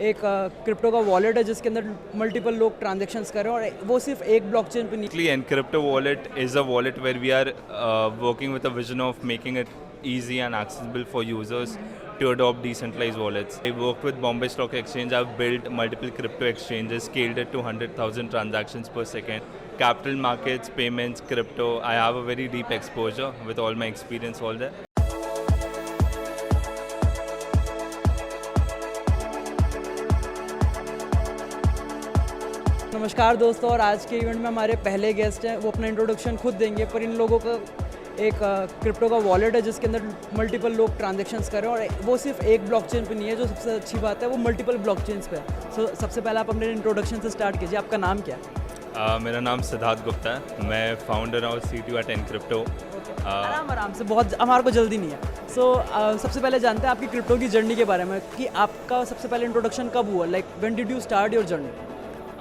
एक क्रिप्टो का वॉलेट है जिसके अंदर मल्टीपल लोग ट्रांजेक्शंस कर रहे हैं और वो सिर्फ एक ब्लॉकचेन पे नहीं। Basically, Encrypto Wallet is a wallet where we are working with a vision of making it easy and accessible for users to adopt decentralized wallets. I worked with Bombay Stock Exchange. I've built multiple crypto exchanges, scaled it to 100,000 transactions per second. Capital markets, payments, crypto. I have a very deep exposure with all my experience all there. नमस्कार दोस्तों, और आज के event में हमारे पहले guest हैं। वो अपना इंट्रोडक्शन खुद देंगे, पर इन लोगों का एक क्रिप्टो का वॉलेट है जिसके अंदर मल्टीपल लोग ट्रांजेक्शंस कर रहे हैं और वो सिर्फ एक ब्लॉकचेन पे नहीं है। जो सबसे अच्छी बात है वो मल्टीपल ब्लॉकचेन्स पे है। सो सबसे पहले आप अपने इंट्रोडक्शन से स्टार्ट कीजिए। आपका नाम क्या है? मेरा नाम सिद्धार्थ गुप्ता है। मैं फाउंडर और CTO एट एनक्रिप्टो। आराम से, बहुत हमारे को जल्दी नहीं है। सो सबसे पहले जानते हैं आपकी क्रिप्टो की जर्नी के बारे में कि आपका सबसे पहले इंट्रोडक्शन कब हुआ, like when did you start your journey?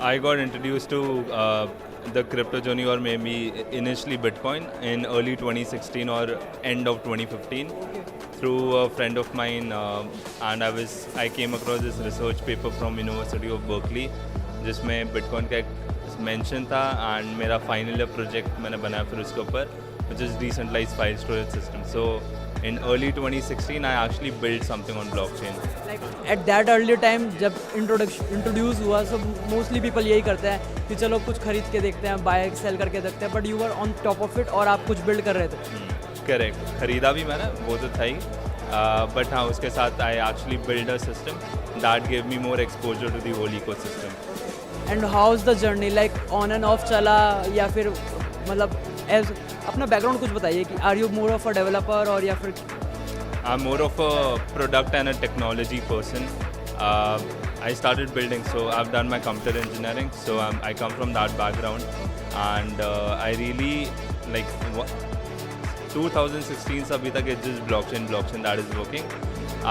I got introduced to the crypto journey, or maybe initially Bitcoin, in early 2016 or end of 2015 through a friend of mine, and I came across this research paper from University of Berkeley जिसमें Bitcoin का एक mention था, and मेरा final year project मैंने बनाया फिर उसके ऊपर, which is decentralized file storage system. So in early 2016 I actually built something on blockchain. Like at that earlier time जब इंट्रोड्यूस हुआ, सो मोस्टली पीपल यही करते हैं कि चलो कुछ खरीद के देखते हैं, बाय सेल करके देखते हैं, but you are on top of it और आप कुछ बिल्ड कर रहे थे। करेक्ट, खरीदा भी मैंने, वो तो था ही, बट हाँ उसके साथ I actually build a system that give me more exposure to the whole ecosystem. And how is the journey, like on and off चला या फिर मतलब एज अपना बैकग्राउंड कुछ बताइए कि are you more of a developer और या फिर? I'm more of a product and a technology person. I started building, so I've done my computer engineering, so I come from that background, and I really like 2016 से अभी तक it's just blockchain that is working.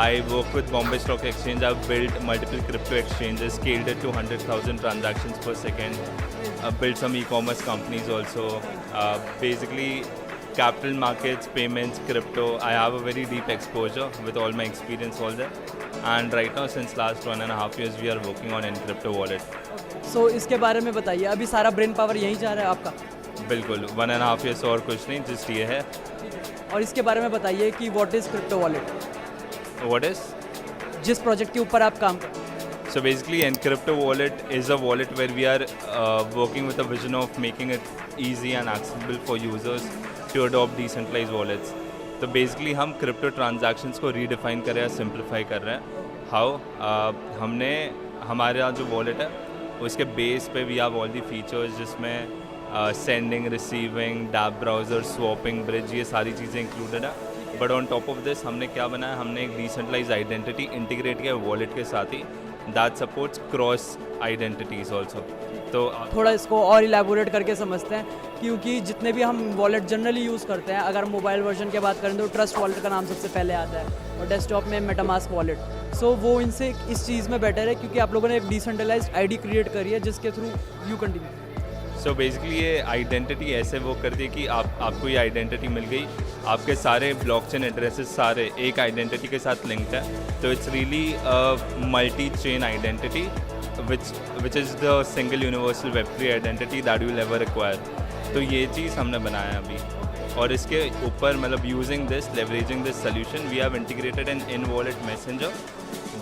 I work with Bombay Stock Exchange. I've built multiple crypto exchanges, scaled it to 100,000 transactions per second. Built some e-commerce companies also. Basically, capital markets, payments, crypto. I have a very deep exposure with all my experience all there. And right now, since last 1.5 years, we are working on Encrypto wallet. सो इसके बारे में बताइए। अभी सारा brain power यहीं जा रहा है आपका? बिल्कुल, 1.5 years और कुछ नहीं, just ये है। और इसके बारे में बताइए कि what is crypto wallet, What is? जिस प्रोजेक्ट के ऊपर आप काम कर। So basically, Encrypto wallet is a wallet where we are working with a vision of making it easy and accessible for users to adopt decentralized wallets. तो basically हम crypto transactions को redefine कर रहे हैं, simplify कर रहे हैं। How? हमने हमारा जो wallet है उसके base पे we have all the features जिसमें sending, receiving, dApp browser, swapping, bridge, ये सारी चीज़ें included है। But on top of this हमने क्या बनाया, हमने एक डिसेंट्रलाइज आइडेंटिटी इंटीग्रेट किया वॉलेट के साथ ही, that supports cross identities also. तो थोड़ा इसको और इलेबोरेट करके समझते हैं, क्योंकि जितने भी हम वॉलेट जनरली यूज़ करते हैं, अगर मोबाइल वर्जन की बात करें तो ट्रस्ट वॉलेट का नाम सबसे पहले आता है और डेस्कटॉप में मेटामास्क वॉलेट। सो वो इनसे इस चीज़ में बेटर है क्योंकि आप लोगों ने एक डिसेंट्रलाइज्ड आईडी क्रिएट करी है जिसके through you continue. So basically ये आइडेंटिटी ऐसे वो कर दी कि आपको ये आइडेंटिटी मिल गई, आपके सारे ब्लॉकचेन एड्रेसेस सारे एक आइडेंटिटी के साथ लिंक्ड है। तो it's really multi chain identity which is the single universal Web3 identity that you will ever require. तो ये चीज़ हमने बनाया है अभी, और इसके ऊपर मतलब using this, leveraging this solution, we have integrated an in wallet messenger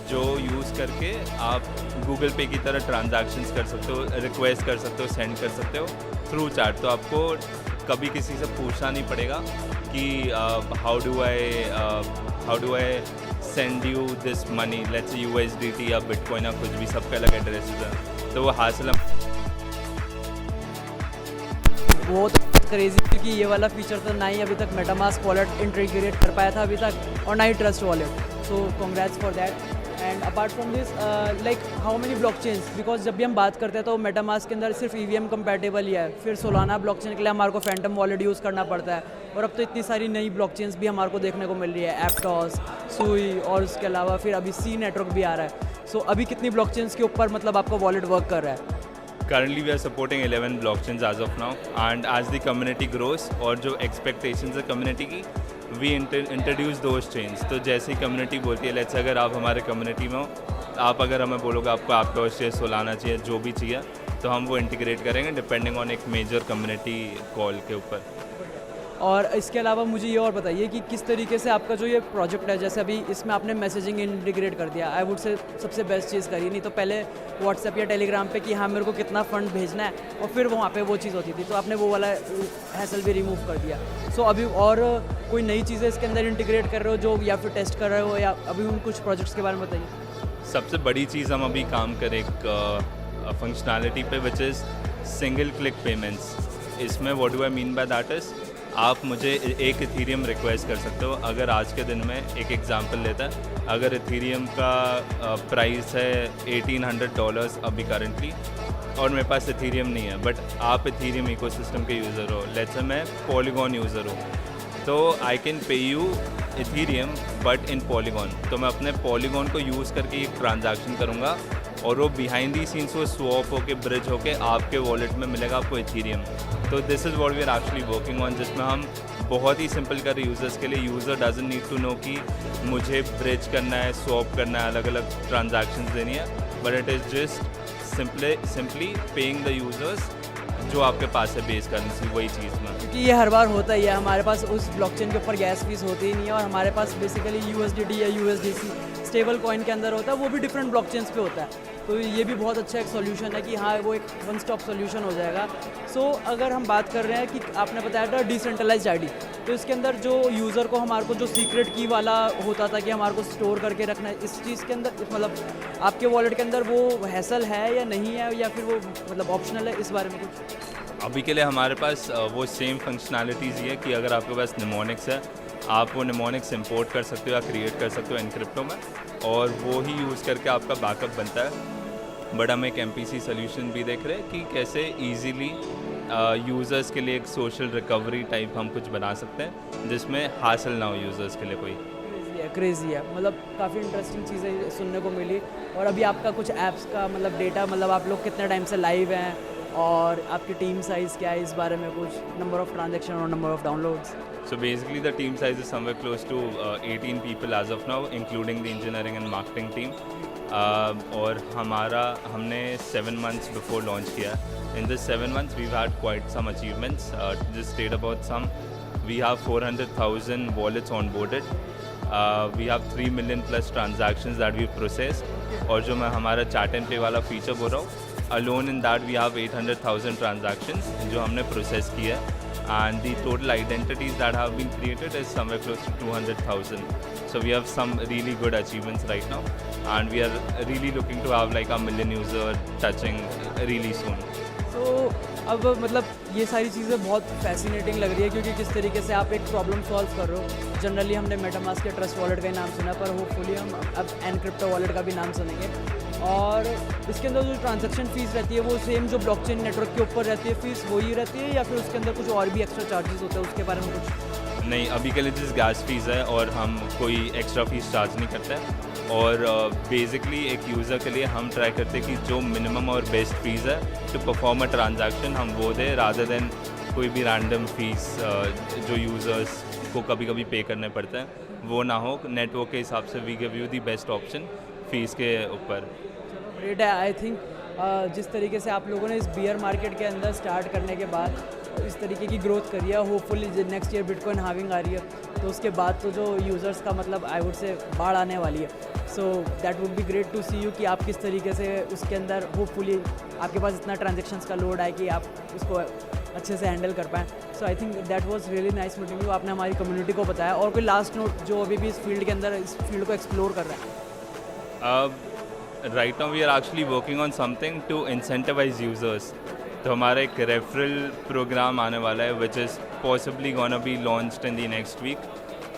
जो यूज़ करके आप गूगल पे की तरह ट्रांजैक्शंस कर सकते हो, रिक्वेस्ट कर सकते हो, सेंड कर सकते हो थ्रू चैट। तो आपको कभी किसी से पूछना नहीं पड़ेगा कि how do I send you this money, let's USDT या बिटकॉइन या कुछ भी, सबका अलग एड्रेस है। तो वो हासिल वो तो क्रेजी, क्योंकि ये वाला फीचर तो ना ही अभी तक मेटामास्क वॉलेट इंटीग्रेट कर पाया था अभी तक, और ना ही trust wallet. So congrats for that. And apart from this, like how many blockchains, because जब भी हम बात करते हैं तो मेटामास्क के अंदर सिर्फ EVM कंपैटिबल ही है, फिर सोलाना ब्लॉकचेन के लिए हमारे को फैंटम वॉलेट यूज़ करना पड़ता है, और अब तो इतनी सारी नई ब्लॉकचेन्स भी हमारे को देखने को मिल रही है, एप्टॉस, सुई, और उसके अलावा फिर अभी C नेटवर्क भी आ रहा है। सो अभी कितनी ब्लॉकचेन्स के ऊपर मतलब आपका वॉलेट वर्क कर रहा है? Currently we are supporting 11 blockchains as of now, and as the community grows और जो expectations है community की, we introduce those chains। तो जैसे ही community बोलती है, let's अगर आप हमारे community में हो आप अगर हमें बोलोगे आपको ऐप लॉन्च चाहिए, सोलाना चाहिए, जो भी चाहिए, तो हम वो इंटीग्रेट करेंगे डिपेंडिंग ऑन एक मेजर कम्युनिटी कॉल के ऊपर। और इसके अलावा मुझे ये और बताइए कि किस तरीके से आपका जो ये प्रोजेक्ट है, जैसे अभी इसमें आपने मैसेजिंग इंटीग्रेट कर दिया, आई वुड से सबसे बेस्ट चीज़ करी। नहीं तो पहले व्हाट्सएप या टेलीग्राम पे कि हाँ मेरे को कितना फ़ंड भेजना है और फिर वहाँ पे वो चीज़ होती थी, तो आपने वो वाला हैसल भी रिमूव कर दिया। सो अभी और कोई नई चीज़ें इसके अंदर इंटीग्रेट कर रहे हो जो, या फिर टेस्ट कर रहे हो, या अभी उन कुछ प्रोजेक्ट्स के बारे में बताइए। सबसे बड़ी चीज़ हम अभी काम करें एक फंक्शनैलिटी पे which is single click payments. इसमें what do I mean by that is, आप मुझे एक इथीरियम रिक्वेस्ट कर सकते हो। अगर आज के दिन में एक एग्जांपल लेता है, अगर इथीरियम का प्राइस है $1800 अभी करंटली, और मेरे पास इथीरियम नहीं है, बट आप इथीरियम इकोसिस्टम के यूज़र हो, लेट्स से मैं पॉलीगॉन यूज़र हूँ, तो I can pay you Ethereum but in polygon. तो मैं अपने पॉलीगॉन को यूज़ करके एक ट्रांजैक्शन करूँगा और वो बिहाइंड दी सीन्स वो स्वैप होके ब्रिज होके आपके वॉलेट में मिलेगा आपको इथीरियम। तो this is what we are actually working on, जिसमें हम बहुत ही सिंपल कर रहे यूज़र्स के लिए। User doesn't need to know कि मुझे ब्रिज करना है, स्वैप करना है, अलग अलग ट्रांजैक्शंस देनी है, but it is just simply paying the users जो आपके पास है बेस करेंसी, वही चीज़ में। क्योंकि ये हर बार होता ही है, हमारे पास उस ब्लॉकचेन के ऊपर गैस फीस होती ही नहीं है, और हमारे पास बेसिकली USDT या USDC स्टेबल कॉइन के अंदर होता है, वो भी डिफरेंट ब्लॉकचेन्स पे होता है। तो ये भी बहुत अच्छा एक सॉल्यूशन है कि हाँ वो एक वन स्टॉप सॉल्यूशन हो जाएगा। सो अगर हम बात कर रहे हैं कि आपने बताया था डिसेंट्रलाइज्ड आईडी, तो इसके अंदर जो यूज़र को हमारे को जो सीक्रेट की वाला होता था कि हमारे को स्टोर करके रखना है, इस चीज़ के अंदर मतलब आपके वॉलेट के अंदर वो हैसल है या नहीं है, या फिर वो मतलब ऑप्शनल है, इस बारे में कुछ? अभी के लिए हमारे पास वो सेम फंक्शनैलिटीज़ ही है कि अगर आपके पास निमोनिक्स है, आप वो निमोनिक्स इंपोर्ट कर सकते हो या क्रिएट कर सकते हो एनक्रिप्टो में, और वो ही यूज़ करके आपका बैकअप बनता है। बट हम एक MPC सोल्यूशन भी देख रहे हैं कि कैसे इजीली यूज़र्स के लिए एक सोशल रिकवरी टाइप हम कुछ बना सकते हैं जिसमें हासिल ना हो यूज़र्स के लिए कोई। क्रेज़ी है, मतलब काफ़ी इंटरेस्टिंग चीज़ें सुनने को मिली। और अभी आपका कुछ ऐप्स का मतलब डेटा, मतलब आप लोग कितने टाइम से लाइव हैं और आपकी टीम साइज़ क्या है, इस बारे में कुछ, नंबर ऑफ ट्रांजेक्शन और number of downloads? So basically the team size is somewhere close to 18 people as of now, including the engineering and marketing team. और हमने 7 months before launch किया. In this 7 months we've had quite some achievements. Just state about some. We have 400,000 wallets onboarded. We have 3 million plus transactions that we've processed. और जो मैं हमारा chat and pay वाला feature बोल रहा हूँ, alone in that we have 800,000 transactions जो हमने process किया. And the total identities that have been created is somewhere close to 200,000. So we have some really good achievements right now, and we are really looking to have like 1 million user touching really soon. तो अब मतलब ये सारी चीज़ें बहुत fascinating लग रही है, क्योंकि किस तरीके से आप एक प्रॉब्लम सॉल्व कर रहे हो। जनरली हमने मेटामास्क के ट्रस्ट वॉलेट का ही नाम सुना, पर होपफुली हम अब एनक्रिप्टो वॉलेट का भी नाम सुनेंगे। और इसके अंदर जो ट्रांजैक्शन फ़ीस रहती है वो सेम जो ब्लॉकचेन नेटवर्क के ऊपर रहती है फ़ीस वही रहती है, या फिर उसके अंदर कुछ और भी एक्स्ट्रा चार्जेस होते हैं, उसके बारे में कुछ? नहीं, अभी के लिए जिस गैस फीस है और हम कोई एक्स्ट्रा फीस चार्ज नहीं करते हैं। और बेसिकली एक यूज़र के लिए हम ट्राई करते हैं कि जो मिनिमम और बेस्ट फीस है टू परफॉर्म अ ट्रांजैक्शन हम वो दें, रादर देन कोई भी रैंडम फीस जो यूज़र्स को कभी कभी पे करने पड़ते हैं वो ना हो। नेटवर्क के हिसाब से we give you the best option fees के ऊपर। ग्रेट है। आई थिंक जिस तरीके से आप लोगों ने इस बियर मार्केट के अंदर स्टार्ट करने के बाद इस तरीके की ग्रोथ करी है, hopefully next year bitcoin halving आ रही है, तो उसके बाद तो जो यूज़र्स का मतलब आई वुड से बाढ़ आने वाली है। So that would be great to see you कि आप किस तरीके से उसके अंदर होपफुली आपके पास इतना ट्रांजेक्शन्स का लोड आए कि आप उसको अच्छे से हैंडल कर पाएँ। So I think that was really nice meeting you. आपने हमारी कम्युनिटी को बताया। और कोई लास्ट नोट जो अभी भी इस फील्ड के अंदर इस फील्ड को एक्सप्लोर कर रहे हैं? Right now we are actually working on something to incentivize users. तो हमारा एक रेफरल प्रोग्राम आने वाला है which is possibly gonna be launched in the next week.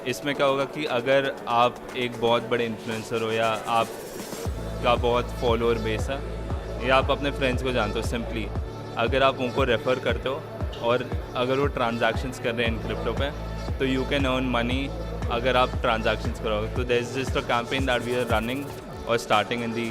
इसमें क्या होगा कि अगर आप एक बहुत बड़े इन्फ्लुएंसर हो या आपका बहुत फॉलोअर बेस है या आप अपने फ्रेंड्स को जानते हो, सिंपली अगर आप उनको रेफ़र करते हो और अगर वो ट्रांजैक्शंस कर रहे हैं इन क्रिप्टो पे, तो यू कैन अर्न मनी अगर आप ट्रांजैक्शंस करोगे। तो there is just a campaign that we are running और starting in the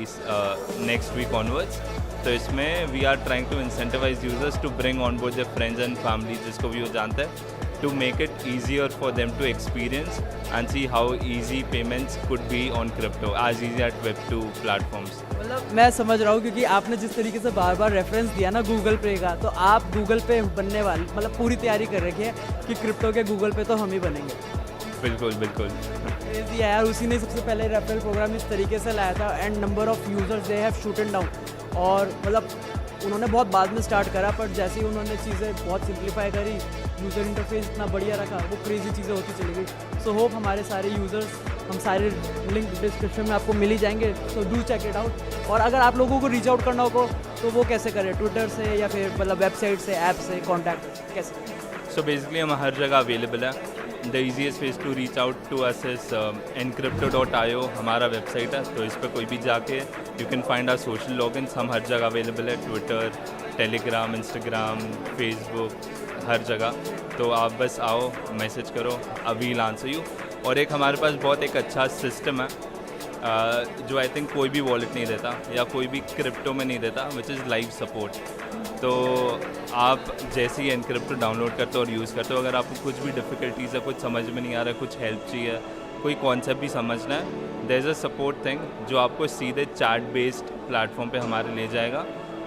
next week onwards. तो इसमें we are trying to incentivise users to bring on board their friends and family जिसको भी वो जानते हैं, to make it easier for them to experience and see how easy payments could be on crypto, as easy at Web2 platforms. मतलब मैं समझ रहा हूँ क्योंकि आपने जिस तरीके से बार बार रेफरेंस दिया ना गूगल पे का, तो आप गूगल पे बनने वाले मतलब पूरी तैयारी कर रखी है कि क्रिप्टो के गूगल पे तो हम ही बनेंगे। बिल्कुल बिल्कुल। क्रेजी है यार, उसी ने सबसे पहले रेफरल प्रोग्राम इस तरीके से लाया था and number of users they have shooting down. और मतलब उन्होंने बहुत बाद में स्टार्ट करा, पर जैसे ही उन्होंने चीज़ें बहुत सिंप्लीफाई करी, यूज़र इंटरफेस इतना बढ़िया रखा, वो क्रेजी चीज़ें होती चली गई। सो होप हमारे सारे यूज़र्स, हम सारे लिंक डिस्क्रिप्शन में आपको मिल ही जाएंगे, so do check it out. और अगर आप लोगों को रीच आउट करना हो तो वो कैसे करें, ट्विटर से या फिर मतलब वेबसाइट से, ऐप से, कॉन्टैक्ट कैसे? सो बेसिकली हम हर जगह अवेलेबल है। The easiest ways to reach out to us is encrypto.io हमारा वेबसाइट है, तो इस पर कोई भी जाके you can find our social logins. हम हर जगह अवेलेबल है, ट्विटर, टेलीग्राम, इंस्टाग्राम, फेसबुक, हर जगह। तो आप बस आओ, मैसेज करो, आई विल आंसर यू। और एक हमारे पास बहुत एक अच्छा सिस्टम है जो आई थिंक कोई भी वॉलेट नहीं देता या कोई भी क्रिप्टो में नहीं देता, विच इज़ लाइव सपोर्ट। तो आप जैसे ही एनक्रिप्टो डाउनलोड करते हो और यूज़ करते हो, अगर आपको कुछ भी डिफ़िकल्टीज़ है, कुछ समझ में नहीं आ रहा है, कुछ हेल्प चाहिए, कोई कॉन्सेप्ट भी समझना है, there is a support thing जो आपको सीधे चैट बेस्ड प्लेटफॉर्म पे हमारे ले जाएगा,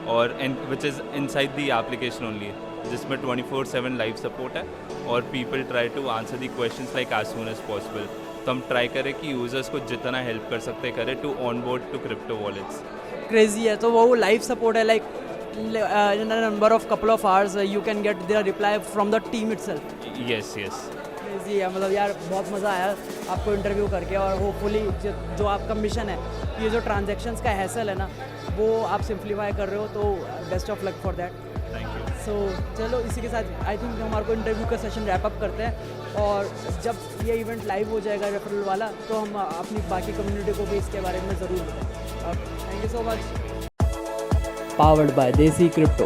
और which is inside the application only, जिसमें 24/7 लाइव सपोर्ट है और people try to answer the questions like as soon as possible. तो हम ट्राई करें कि यूज़र्स को जितना हेल्प कर सकते करें to onboard to crypto wallets. Crazy है, तो वो लाइव सपोर्ट है, like in a number of couple of hours you can get their reply from the team itself. Yes, yes. Crazy है, मतलब यार बहुत मज़ा आया आपको इंटरव्यू करके, और होपफुली जो आपका मिशन है, ये जो ट्रांजैक्शंस का हैसल है ना, वो आप सिंप्लीफाई कर रहे हो, तो best of luck for that. Thank you. So चलो इसी के साथ आई थिंक हमारे को इंटरव्यू का सेशन रैप अप करते हैं, और जब ये इवेंट लाइव हो जाएगा रेफरल वाला, तो हम अपनी बाकी कम्युनिटी को भी इसके बारे में ज़रूर बताएं। Thank you so much. Powered by Desi Crypto.